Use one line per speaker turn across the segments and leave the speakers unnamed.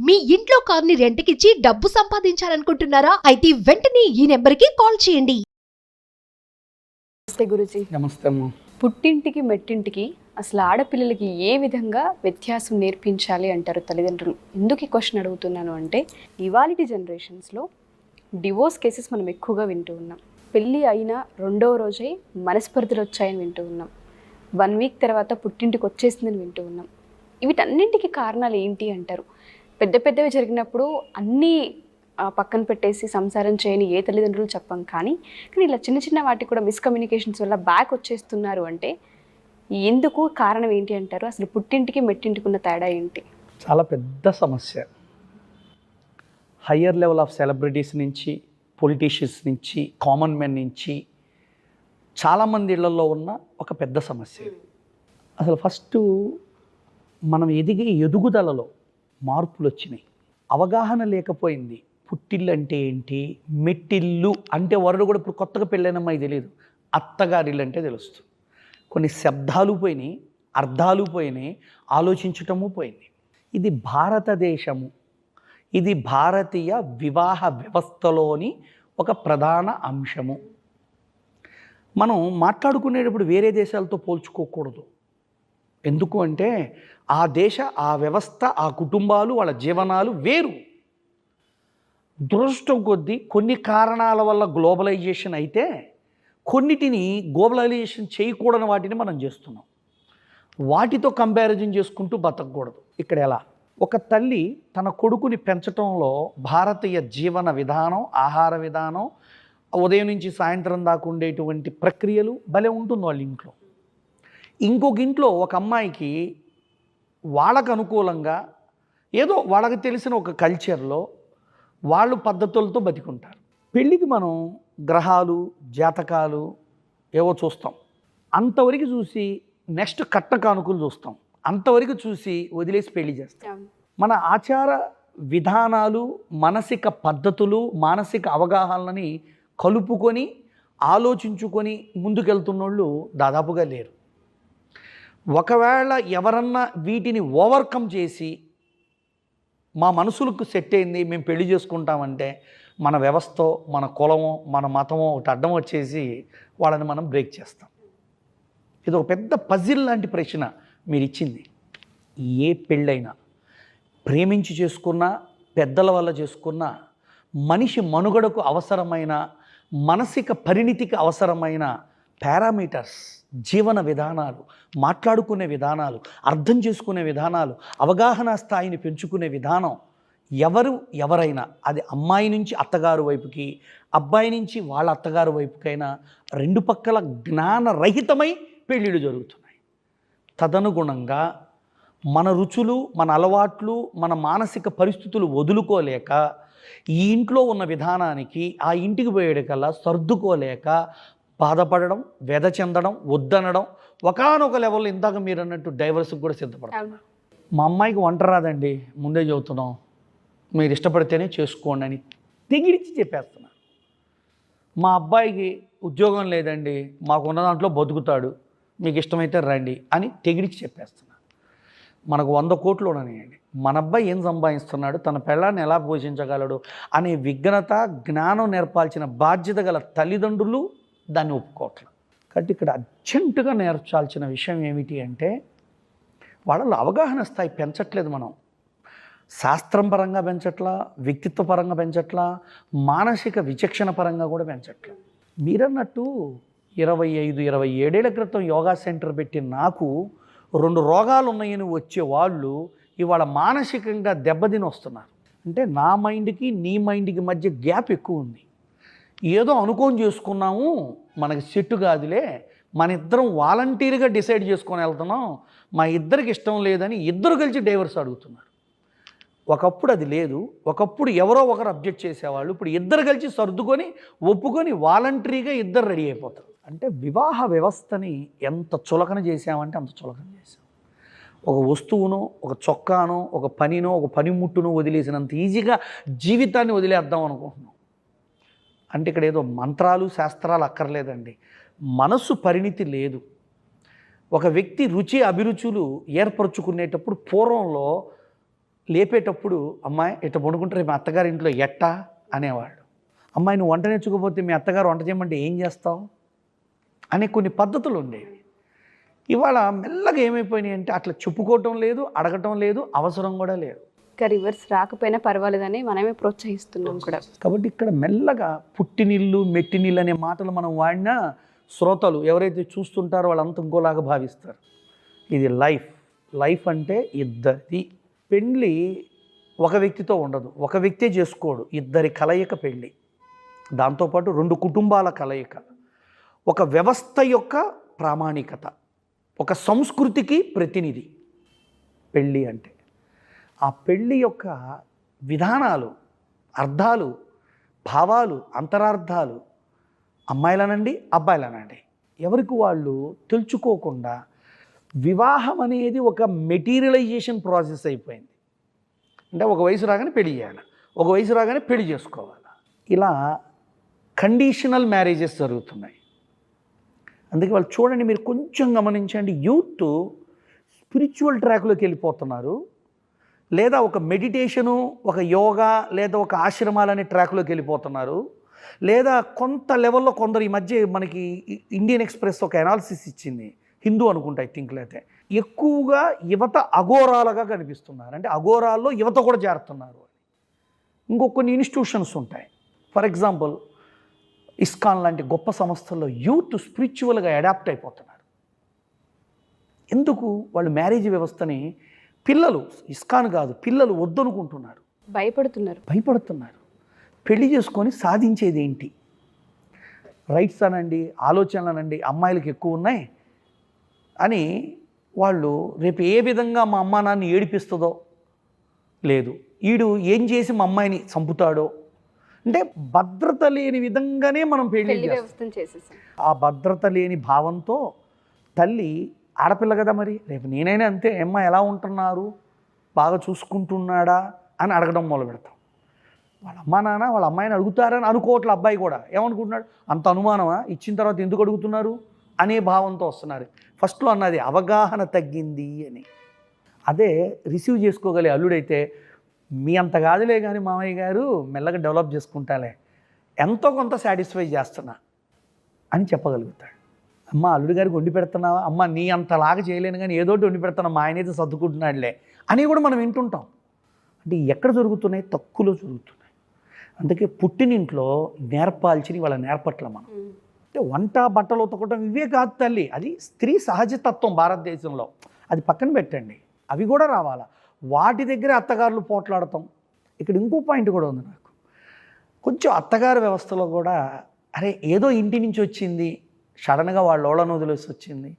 మీ ఇంట్లో కార్ని రెంట్కిచ్చి డబ్బు సంపాదించాలనుకుంటున్నారా? అయితే వెంటనే ఈ నెంబర్కి కాల్ చేయండి.
నమస్తే గురుజీ.
నమస్తే అమ్మ.
పుట్టింటికి మెట్టింటికి అసలు ఆడపిల్లలకి ఏ విధంగా వ్యత్యాసం నేర్పించాలి అంటారు తల్లిదండ్రులు? ఎందుకు ఈ క్వశ్చన్ అడుగుతున్నాను అంటే, ఇవాళ జనరేషన్స్లో డివోర్స్ కేసెస్ మనం ఎక్కువగా వింటూ ఉన్నాం. పెళ్ళి అయిన రెండవ రోజే మనస్పర్ధలు వచ్చాయని వింటూ ఉన్నాం. 1 వీక్ తర్వాత పుట్టింటికి వచ్చేసిందని వింటూ ఉన్నాం. వీటన్నింటికి కారణాలు ఏంటి అంటారు? పెద్ద పెద్దవి జరిగినప్పుడు అన్నీ పక్కన పెట్టేసి సంసారం చేయని ఏ తల్లిదండ్రులు చెప్పం, కానీ ఇలా చిన్న చిన్న వాటికి కూడా మిస్కమ్యూనికేషన్స్ వల్ల బ్యాక్ వచ్చేస్తున్నారు అంటే ఎందుకు, కారణం ఏంటి అంటారు? అసలు పుట్టింటికి మెట్టింటికి ఉన్న తేడా ఏంటి?
చాలా పెద్ద సమస్య. హయ్యర్ లెవెల్ ఆఫ్ సెలబ్రిటీస్ నుంచి, పొలిటీషియన్స్ నుంచి, కామన్ మెన్ నుంచి చాలామంది ఇళ్లలో ఉన్న ఒక పెద్ద సమస్య. అసలు ఫస్ట్ మనం ఎదిగే ఎదుగుదలలో మార్పులు వచ్చినాయి. అవగాహన లేకపోయింది. పుట్టిల్లు అంటే ఏంటి, మెట్టిల్లు అంటే వరడు కూడా ఇప్పుడు కొత్తగా పెళ్ళైనమ్మాయి తెలియదు, అత్తగారిల్లు అంటే తెలుస్తుంది. కొన్ని శబ్దాలు పోయినాయి, అర్థాలు పోయినాయి, ఆలోచించటము పోయింది. ఇది భారతదేశము, ఇది భారతీయ వివాహ వ్యవస్థలోని ఒక ప్రధాన అంశము. మనం మాట్లాడుకునేటప్పుడు వేరే దేశాలతో పోల్చుకోకూడదు. ఎందుకు అంటే ఆ దేశ, ఆ వ్యవస్థ, ఆ కుటుంబాలు, వాళ్ళ జీవనాలు వేరు. దురదృష్టం కొద్దీ కొన్ని కారణాల వల్ల గ్లోబలైజేషన్ అయితే కొన్నిటిని గ్లోబలైజేషన్ చేయకూడని వాటిని మనం చేస్తున్నాం. వాటితో కంపారిజన్ చేసుకుంటూ బతకూడదు. ఇక్కడ ఎలా? ఒక తల్లి తన కొడుకుని పెంచడంలో భారతీయ జీవన విధానం, ఆహార విధానం, ఉదయం నుంచి సాయంత్రం దాకా ఉండేటువంటి ప్రక్రియలు భలే ఉంటుంది వాళ్ళ ఇంట్లో. ఇంకొక ఇంట్లో ఒక అమ్మాయికి వాళ్ళకు అనుకూలంగా ఏదో వాళ్ళకి తెలిసిన ఒక కల్చర్లో వాళ్ళు పద్ధతులతో బతికుంటారు. పెళ్ళికి మనం గ్రహాలు, జాతకాలు ఏవో చూస్తాం, అంతవరకు చూసి నెక్స్ట్ కట్న కానుకలు చూస్తాం, అంతవరకు చూసి వదిలేసి పెళ్లి చేస్తాం. మన ఆచార విధానాలు, మానసిక పద్ధతులు, మానసిక అవగాహనలని కలుపుకొని ఆలోచించుకొని ముందుకెళ్తున్నోళ్ళు దాదాపుగా లేరు. ఒకవేళ ఎవరన్నా వీటిని ఓవర్కమ్ చేసి మా మనసులకు సెట్ అయింది, మేము పెళ్లి చేసుకుంటామంటే మన వ్యవస్థ, మన కులమో, మన మతమో ఒకటి అడ్డం వచ్చేసి వాళ్ళని మనం బ్రేక్ చేస్తాం. ఇది ఒక పెద్ద పజిల్ లాంటి ప్రశ్న మీరు ఇచ్చింది. ఏ పెళ్ళైనా ప్రేమించి చేసుకున్నా, పెద్దల వల్ల చేసుకున్నా, మనిషి మనుగడకు అవసరమైన, మానసిక పరిణితికి అవసరమైన పారామీటర్స్, జీవన విధానాలు, మాట్లాడుకునే విధానాలు, అర్థం చేసుకునే విధానాలు, అవగాహన స్థాయిని పెంచుకునే విధానం, ఎవరైనా అది అమ్మాయి నుంచి అత్తగారు వైపుకి, అబ్బాయి నుంచి వాళ్ళ అత్తగారు వైపుకైనా రెండు పక్కల జ్ఞానరహితమై పెళ్ళిళ్ళు జరుగుతున్నాయి. తదనుగుణంగా మన రుచులు, మన అలవాట్లు, మన మానసిక పరిస్థితులు వదులుకోలేక ఈ ఇంట్లో ఉన్న విధానానికి ఆ ఇంటికి పోయేటికల్లా సర్దుకోలేక బాధపడడం, వ్యధ చెందడం, వద్దనడం, ఒకానొక లెవెల్లో ఇందాక మీరు అన్నట్టు డైవర్స్కి కూడా సిద్ధపడతాం. మా అమ్మాయికి వంట రాదండి, ముందే చెబుతున్నాం, మీరు ఇష్టపడితేనే చేసుకోండి అని తెగిడిచి చెప్పేస్తున్నా. మా అబ్బాయికి ఉద్యోగం లేదండి, మాకున్న దాంట్లో బతుకుతాడు, మీకు ఇష్టమైతే రండి అని తెగిడిచి చెప్పేస్తున్నా. మనకు 100 కోట్లు ఉన్నాయండి, మన అబ్బాయి ఏం సంపాదిస్తున్నాడు, తన పిల్లాన్ని ఎలా పోషించగలడు అనే విఘ్నత, జ్ఞానం నేర్పాల్సిన బాధ్యత గల తల్లిదండ్రులు దాన్ని ఒప్పుకోవట్లేదు. కాబట్టి ఇక్కడ అర్జెంటుగా నేర్చాల్సిన విషయం ఏమిటి అంటే, వాళ్ళలో అవగాహన స్థాయి పెంచట్లేదు. మనం శాస్త్రం పరంగా పెంచట్లా, వ్యక్తిత్వ పరంగా పెంచట్లా, మానసిక విచక్షణ పరంగా కూడా పెంచట్లేదు. మీరన్నట్టు 25-27 ఏళ్ల క్రితం యోగా సెంటర్ పెట్టి నాకు 2 రోగాలు ఉన్నాయని వచ్చే వాళ్ళు ఇవాళ మానసికంగా దెబ్బతిని వస్తున్నారు. అంటే నా మైండ్కి నీ మైండ్కి మధ్య గ్యాప్ ఎక్కువ ఉంది. ఏదో అనుకోని చేసుకున్నాము, మనకి సెట్టు కాదులే, మన ఇద్దరం వాలంటీర్గా డిసైడ్ చేసుకొని వెళ్తున్నాం, మా ఇద్దరికి ఇష్టం లేదని ఇద్దరు కలిసి డైవర్స్ అడుగుతున్నారు. ఒకప్పుడు అది లేదు, ఒకప్పుడు ఎవరో ఒకరు అబ్జెక్ట్ చేసేవాళ్ళు, ఇప్పుడు ఇద్దరు కలిసి సర్దుకొని ఒప్పుకొని వాలంటరీగా ఇద్దరు రెడీ అయిపోతారు. అంటే వివాహ వ్యవస్థని ఎంత చులకన చేసామంటే అంత చులకన చేసాం. ఒక వస్తువునో, ఒక చొక్కానో, ఒక పనినో, ఒక పనిముట్టునో వదిలేసినంత ఈజీగా జీవితాన్ని వదిలేద్దాం అనుకుంటున్నాం. అంటే ఇక్కడ ఏదో మంత్రాలు, శాస్త్రాలు అక్కర్లేదండి, మనస్సు పరిణితి లేదు. ఒక వ్యక్తి రుచి అభిరుచులు ఏర్పరచుకునేటప్పుడు పూర్వంలో లేపేటప్పుడు అమ్మాయి ఇట్లా పడుకుంటారు మీ అత్తగారి ఇంట్లో ఎట్టా అనేవాళ్ళు. అమ్మాయి నువ్వు వంట నేర్చుకోకపోతే మీ అత్తగారు వంట చేయమంటే ఏం చేస్తావు అనే కొన్ని పద్ధతులు ఉండేవి. ఇవాళ మెల్లగా ఏమైపోయినాయి అంటే అట్లా చెప్పుకోవటం లేదు, అడగటం లేదు, అవసరం కూడా లేదు.
ఇంకా రివర్స్ రాకపోయినా పర్వాలేదని మనమే ప్రోత్సహిస్తున్నాం కూడా.
కాబట్టి ఇక్కడ మెల్లగా పుట్టినిల్లు మెట్టినిల్లు అనే మాటలు మనం వాడినా శ్రోతలు ఎవరైతే చూస్తుంటారో వాళ్ళంతా ఇంకోలాగా భావిస్తారు. ఇది లైఫ్ అంటే ఇద్దరిది. పెళ్ళి ఒక వ్యక్తితో ఉండదు, ఒక వ్యక్తే చేసుకోడు, ఇద్దరి కలయిక పెళ్ళి. దాంతోపాటు 2 కుటుంబాల కలయిక, ఒక వ్యవస్థ యొక్క ప్రామాణికత, ఒక సంస్కృతికి ప్రతినిధి పెళ్ళి అంటే. ఆ పెళ్ళి యొక్క విధానాలు, అర్థాలు, భావాలు, అంతరార్థాలు అమ్మాయిలనండి అబ్బాయిలనండి ఎవరికి వాళ్ళు తెలుసుకోకుండా వివాహం అనేది ఒక మెటీరియలైజేషన్ ప్రాసెస్ అయిపోయింది. అంటే ఒక వయసు రాగానే పెళ్లి చేయాలి, ఒక వయసు రాగానే పెళ్లి చేసుకోవాలి. ఇలా కండిషనల్ మ్యారేజెస్ జరుగుతున్నాయి. అందుకే వాళ్ళు చూడండి, మీరు కొంచెం గమనించండి, యూత్ స్పిరిచువల్ ట్రాక్లోకి వెళ్ళిపోతున్నారు, లేదా ఒక మెడిటేషను, ఒక యోగా, లేదా ఒక ఆశ్రమాలనే ట్రాక్లోకి వెళ్ళిపోతున్నారు, లేదా కొంత లెవెల్లో కొందరు ఈ మధ్య మనకి ఇండియన్ ఎక్స్ప్రెస్ ఒక అనాలిసిస్ ఇచ్చింది, హిందూ అనుకుంటా ఐ థింక్, లేకపోతే ఎక్కువగా యువత అఘోరాలుగా కనిపిస్తున్నారు. అంటే అఘోరాల్లో యువత కూడా చేరుతున్నారు. కొన్ని ఇన్స్టిట్యూషన్స్ ఉంటాయి, ఫర్ ఎగ్జాంపుల్ ఇస్కాన్ లాంటి గొప్ప సంస్థల్లో యూత్ స్పిరిచువల్గా అడాప్ట్ అయిపోతున్నారు. ఎందుకు? వాళ్ళు మ్యారేజ్ వ్యవస్థని పిల్లలు, ఇస్కాన్ కాదు, పిల్లలు వద్దనుకుంటున్నారు, భయపడుతున్నారు. పెళ్లి చేసుకొని సాధించేది ఏంటి? రైట్స్ అనండి, ఆలోచనలు అనండి అమ్మాయిలకు ఎక్కువ ఉన్నాయి అని వాళ్ళు రేపు ఏ విధంగా మా అమ్మా నాన్న ఏడిపిస్తుందో, లేదు ఈడు ఏం చేసి మా అమ్మాయిని చంపుతాడో, అంటే భద్రత లేని విధంగానే మనం పెళ్లి చేసేసాం. ఆ భద్రత లేని భావంతో తల్లి ఆడపిల్ల కదా, మరి రేపు నేనైనా అంతే, అమ్మ ఎలా ఉంటున్నారు, బాగా చూసుకుంటున్నాడా అని అడగడం మొదలు పెడతాం. వాళ్ళ అమ్మా నాన్న వాళ్ళ అమ్మాయిని అడుగుతారని అనుకోవట్లే. అబ్బాయి కూడా ఏమనుకుంటున్నాడు, అంత అనుమానమా, ఇచ్చిన తర్వాత ఎందుకు అడుగుతున్నారు అనే భావంతో వస్తున్నారు. ఫస్ట్లో అన్నది అవగాహన తగ్గింది అని. అదే రిసీవ్ చేసుకోగలే అల్లుడైతే, మీ అంత కాదులే కానీ మామయ్య గారు మెల్లగా డెవలప్ చేసుకుంటాలే, ఎంతో కొంత సాటిస్ఫై చేస్తున్నా అని చెప్పగలుగుతాడు. అమ్మ అల్లుడి గారికి వండి పెడుతున్నావా, అమ్మ నీ అంతలాగా చేయలేను కానీ ఏదోటి వండి పెడుతున్నా, మా ఆయనైతే సర్దుకుంటున్నాడులే అని కూడా మనం వింటుంటాం. అంటే ఎక్కడ జరుగుతున్నాయి? తక్కువలో జరుగుతున్నాయి. అందుకే పుట్టినింట్లో నేర్పాల్చిని వాళ్ళ నేర్పట్ల మనం. అంటే వంట బట్టలు ఉతకడం ఇవే కాదు తల్లి, అది స్త్రీ సహజతత్వం భారతదేశంలో, అది పక్కన పెట్టండి, అవి కూడా రావాలా. వాటి దగ్గరే అత్తగారులు పోట్లాడతాం. ఇక్కడ ఇంకో పాయింట్ కూడా ఉంది నాకు, కొంచెం అత్తగారి వ్యవస్థలో కూడా అరే ఏదో ఇంటి నుంచి వచ్చింది, సడన్గా వాళ్ళని వదిలేసి వచ్చింది,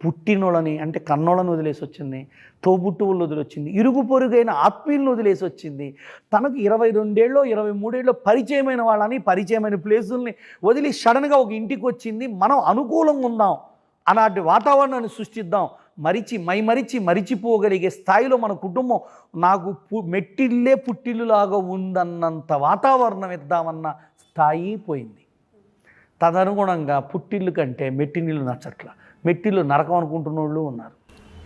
పుట్టినోళ్ళని అంటే కన్నోళ్ళని వదిలేసి వచ్చింది, తోబుట్టువులను వదిలేసింది, ఇరుగు పొరుగైన ఆత్మీయులను వదిలేసి వచ్చింది, తనకు 22 23 పరిచయమైన వాళ్ళని, పరిచయమైన ప్లేసుల్ని వదిలి సడన్గా ఒక ఇంటికి వచ్చింది. మనం అనుకూలంగా ఉందాం, అలాంటి వాతావరణాన్ని సృష్టిద్దాం, మరిచిపోగలిగే స్థాయిలో మన కుటుంబం నాకు మెట్టిల్లే పుట్టిల్లులాగా ఉందన్నంత వాతావరణం ఇద్దామన్న స్థాయి పోయింది. తదనుగుణంగా పుట్టిల్లు కంటే మెట్టినిల్లు నచ్చట్ల, మెట్టిల్లు నరకం అనుకుంటున్న వాళ్ళు ఉన్నారు.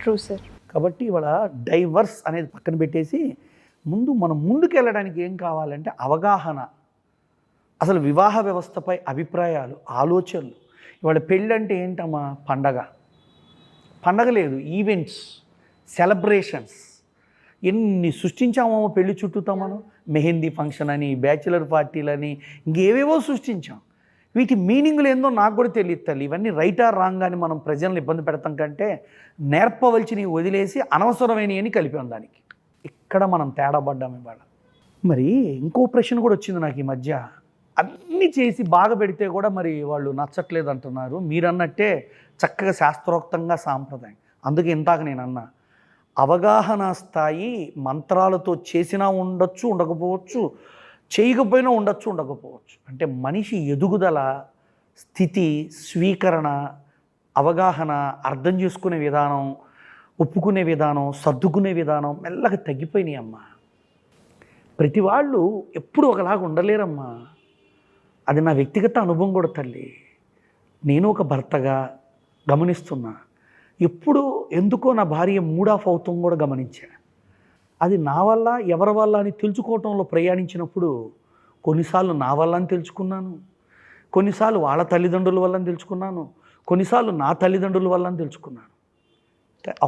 True sir.
కాబట్టి ఇవాళ డైవర్స్ అనేది పక్కన పెట్టేసి మనం ముందుకెళ్ళడానికి ఏం కావాలంటే అవగాహన, అసలు వివాహ వ్యవస్థపై అభిప్రాయాలు, ఆలోచనలు. ఇవాళ పెళ్ళి అంటే ఏంటమ్మా, పండగ లేదు, ఈవెంట్స్, సెలబ్రేషన్స్ ఎన్ని సృష్టించామో పెళ్లి చుట్టూతో మనం. మెహందీ ఫంక్షన్ అని, బ్యాచిలర్ పార్టీలని, ఇంకేవేవో సృష్టించాం. వీటి మీనింగ్లు ఏందో నాకు కూడా తెలియదు తల్లి. ఇవన్నీ రైట్ ఆర్ రాంగ్ అని మనం ప్రజలను ఇబ్బంది పెడతాం కంటే నేర్పవలసినవి వదిలేసి అనవసరమైనవి కలిపాం దానికి. ఇక్కడ మనం తేడా పడ్డాం ఇవాళ. మరి ఇంకో ప్రశ్న కూడా వచ్చింది నాకు ఈ మధ్య, అన్నీ చేసి బాగా పెడితే కూడా మరి వాళ్ళు నచ్చట్లేదు అంటున్నారు. మీరన్నట్టే చక్కగా శాస్త్రోక్తంగా సాంప్రదాయం. అందుకే ఇంతాక నేను అన్నా, అవగాహన స్థాయి మంత్రాలతో చేసినా ఉండొచ్చు, ఉండకపోవచ్చు, చేయకపోయినా ఉండకపోవచ్చు. అంటే మనిషి ఎదుగుదల, స్థితి, స్వీకరణ, అవగాహన, అర్థం చేసుకునే విధానం, ఒప్పుకునే విధానం, సర్దుకునే విధానం మెల్లగా తగ్గిపోయినాయి అమ్మా. ప్రతి వాళ్ళు ఎప్పుడు ఒకలాగా ఉండలేరమ్మా. అది నా వ్యక్తిగత అనుభవం కూడా తల్లి. నేను ఒక భర్తగా గమనిస్తున్నా, ఎప్పుడు ఎందుకో నా భార్య మూడ్ ఆఫ్ అవుతాం కూడా గమనించా. అది నా వల్ల ఎవరి వల్ల అని తెలుసుకోవటంలో ప్రయాణించినప్పుడు కొన్నిసార్లు నా వల్ల అని తెలుసుకున్నాను, కొన్నిసార్లు వాళ్ళ తల్లిదండ్రుల వల్ల అని తెలుసుకున్నాను, కొన్నిసార్లు నా తల్లిదండ్రుల వల్ల అని తెలుసుకున్నాను.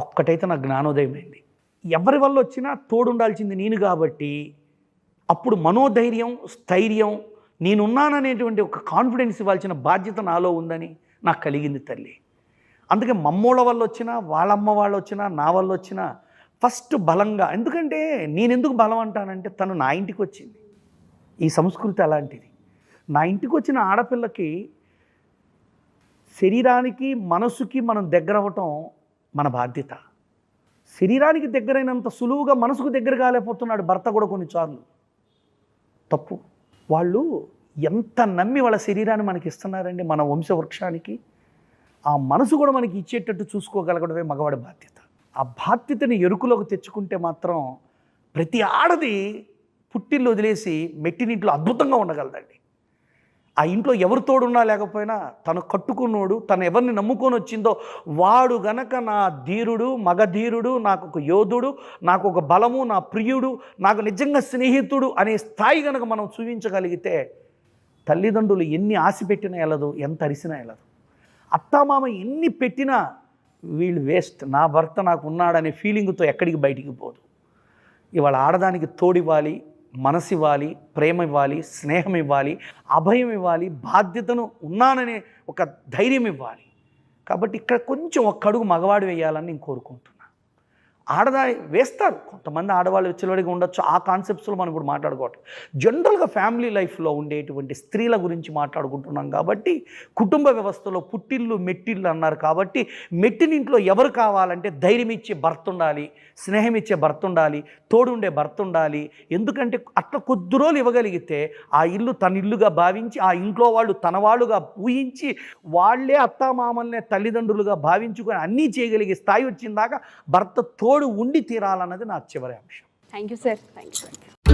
ఒక్కటైతే నాకు జ్ఞానోదయమైంది, ఎవరి వల్ల వచ్చినా తోడుండాల్సింది నేను కాబట్టి అప్పుడు మనోధైర్యం, స్థైర్యం, నేనున్నాననేటువంటి ఒక కాన్ఫిడెన్స్ ఇవ్వాల్సిన బాధ్యత నాలో ఉందని నాకు కలిగింది తల్లి. అందుకే మమ్మోళ్ళ వల్ల వచ్చినా, వాళ్ళమ్మ వాళ్ళు వచ్చినా, నా వల్ల వచ్చినా ఫస్ట్ బలంగా, ఎందుకంటే నేనెందుకు బలం అంటానంటే తను నా ఇంటికి వచ్చింది. ఈ సంస్కృతి అలాంటిది. నా ఇంటికి వచ్చిన ఆడపిల్లకి శరీరానికి మనసుకి మనం దగ్గర అవ్వటం మన బాధ్యత. శరీరానికి దగ్గరైనంత సులువుగా మనసుకు దగ్గర కాలేకపోతున్నాడు భర్త కూడా కొన్నిసార్లు. తప్పు. వాళ్ళు ఎంత నమ్మి వాళ్ళ శరీరాన్ని మనకి ఇస్తున్నారండి, మన వంశవృక్షానికి. ఆ మనసు కూడా మనకి ఇచ్చేటట్టు చూసుకోగలగడమే మగవాడి బాధ్యత. ఆ బాధ్యతని ఎరుకులోకి తెచ్చుకుంటే మాత్రం ప్రతి ఆడది పుట్టిల్లు వదిలేసి మెట్టినింట్లో అద్భుతంగా ఉండగలదండి. ఆ ఇంట్లో ఎవరు తోడున్నా లేకపోయినా తను కట్టుకున్నోడు, తను ఎవరిని నమ్ముకొని వచ్చిందో వాడు గనక నా ధీరుడు, మగధీరుడు, నాకు ఒక యోధుడు, నాకు ఒక బలము, నా ప్రియుడు, నాకు నిజంగా స్నేహితుడు అనే స్థాయి గనక మనం చూపించగలిగితే తల్లిదండ్రులు ఎన్ని ఆశ పెట్టినా వెళ్ళదు, ఎంత అరిసినా వెళ్ళదు. అత్తామామ ఎన్ని పెట్టినా వీళ్ళు వేస్ట్, నా భర్త నాకు ఉన్నాడనే ఫీలింగ్తో ఎక్కడికి బయటికి పోదు. ఇవాళ ఆడదానికి తోడివ్వాలి, మనసు ఇవ్వాలి, ప్రేమ ఇవ్వాలి, స్నేహం ఇవ్వాలి, అభయం ఇవ్వాలి, బాధ్యతను ఉన్నాననే ఒక ధైర్యం ఇవ్వాలి. కాబట్టి ఇక్కడ కొంచెం ఒక్క అడుగు మగవాడు వేయాలని నేను కోరుకుంటున్నాను. ఆడదా వేస్తారు, కొంతమంది ఆడవాళ్ళు విచ్చలవాడిగా ఉండొచ్చు, ఆ కాన్సెప్ట్స్లో మనం ఇప్పుడు మాట్లాడుకోవటం. జనరల్గా ఫ్యామిలీ లైఫ్లో ఉండేటువంటి స్త్రీల గురించి మాట్లాడుకుంటున్నాం కాబట్టి, కుటుంబ వ్యవస్థలో పుట్టిల్లు మెట్టిల్లు అన్నారు కాబట్టి, మెట్టినింట్లో ఎవరు కావాలంటే ధైర్యం ఇచ్చే భర్త ఉండాలి, స్నేహం ఇచ్చే భర్త ఉండాలి, తోడుండే భర్త ఉండాలి. ఎందుకంటే అట్లా కొద్ది రోజులు ఇవ్వగలిగితే ఆ ఇల్లు తన ఇల్లుగా భావించి, ఆ ఇంట్లో వాళ్ళు తన వాళ్ళుగా ఊహించి, వాళ్ళే అత్తామామల్నే తల్లిదండ్రులుగా భావించుకొని అన్నీ చేయగలిగే స్థాయి వచ్చిందాకా భర్త తోడు ఉండి తీరాలన్నది నా చివరి అంశం.
Thank you sir. Thank you.